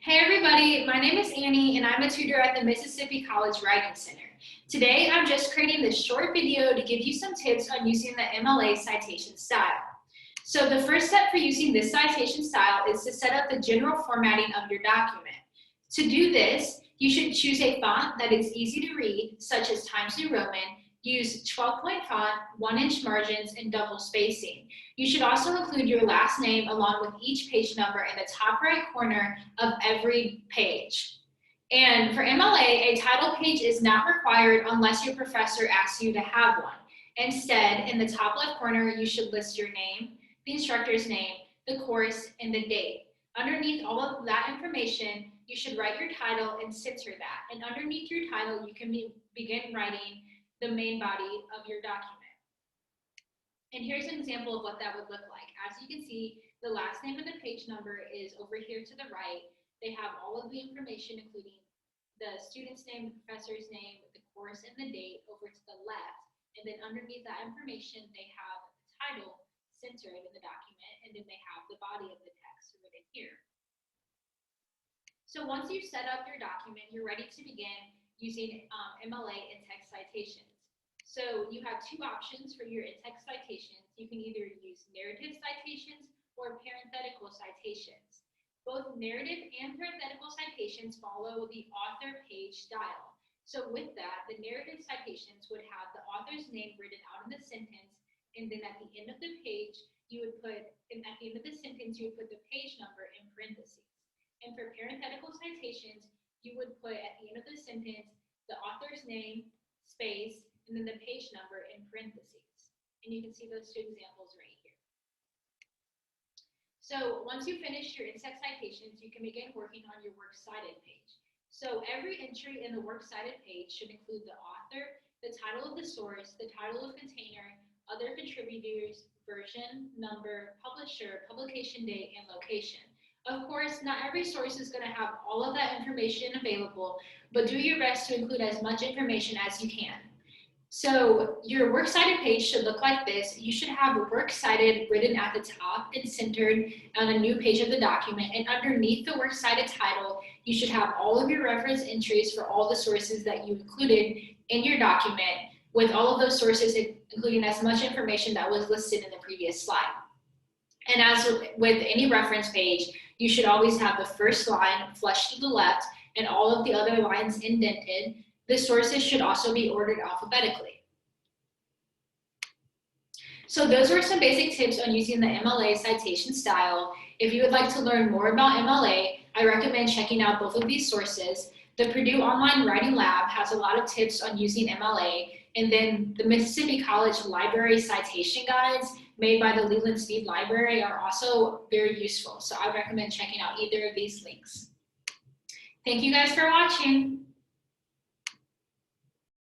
Hey everybody, my name is Annie and I'm a tutor at the Mississippi College Writing Center. Today I'm just creating this short video to give you some tips on using the MLA citation style. So the first step for using this citation style is to set up the general formatting of your document. To do this, you should choose a font that is easy to read, such as Times New Roman. Use 12-point font, 1-inch margins, and double spacing. You should also include your last name along with each page number in the top right corner of every page. And for MLA, a title page is not required unless your professor asks you to have one. Instead, in the top left corner, you should list your name, the instructor's name, the course, and the date. Underneath all of that information, you should write your title and center that. And underneath your title, you can begin writing the main body of your document. And here's an example of what that would look like. As you can see, the last name and the page number is over here to the right. They have all of the information, including the student's name, the professor's name, the course, and the date over to the left. And then underneath that information, they have the title centered in the document, and then they have the body of the text written here. So once you've set up your document, you're ready to begin using MLA in-text citations. So you have two options for your in-text citations. You can either use narrative citations or parenthetical citations. Both narrative and parenthetical citations follow the author page style. So with that, the narrative citations would have the author's name written out in the sentence, and then at the end of the page, you would put, and at the end of the sentence, you would put the page number in parentheses. And for parenthetical citations, you would put at the end of the sentence, the author's name, space, and then the page number in parentheses. And you can see those two examples right here. So once you finish your in-text citations, you can begin working on your Works Cited page. So every entry in the Works Cited page should include the author, the title of the source, the title of container, other contributors, version, number, publisher, publication date, and location. Of course, not every source is going to have all of that information available, but do your best to include as much information as you can. So your Works Cited page should look like this. You should have Works Cited written at the top and centered on a new page of the document. And underneath the Works Cited title, you should have all of your reference entries for all the sources that you included in your document, with all of those sources including as much information that was listed in the previous slide. And as with any reference page, you should always have the first line flushed to the left and all of the other lines indented. The sources should also be ordered alphabetically. So those were some basic tips on using the MLA citation style. If you would like to learn more about MLA, I recommend checking out both of these sources. The Purdue Online Writing Lab has a lot of tips on using MLA, and then the Mississippi College Library citation guides made by the Leland Speed Library are also very useful. So I recommend checking out either of these links. Thank you guys for watching.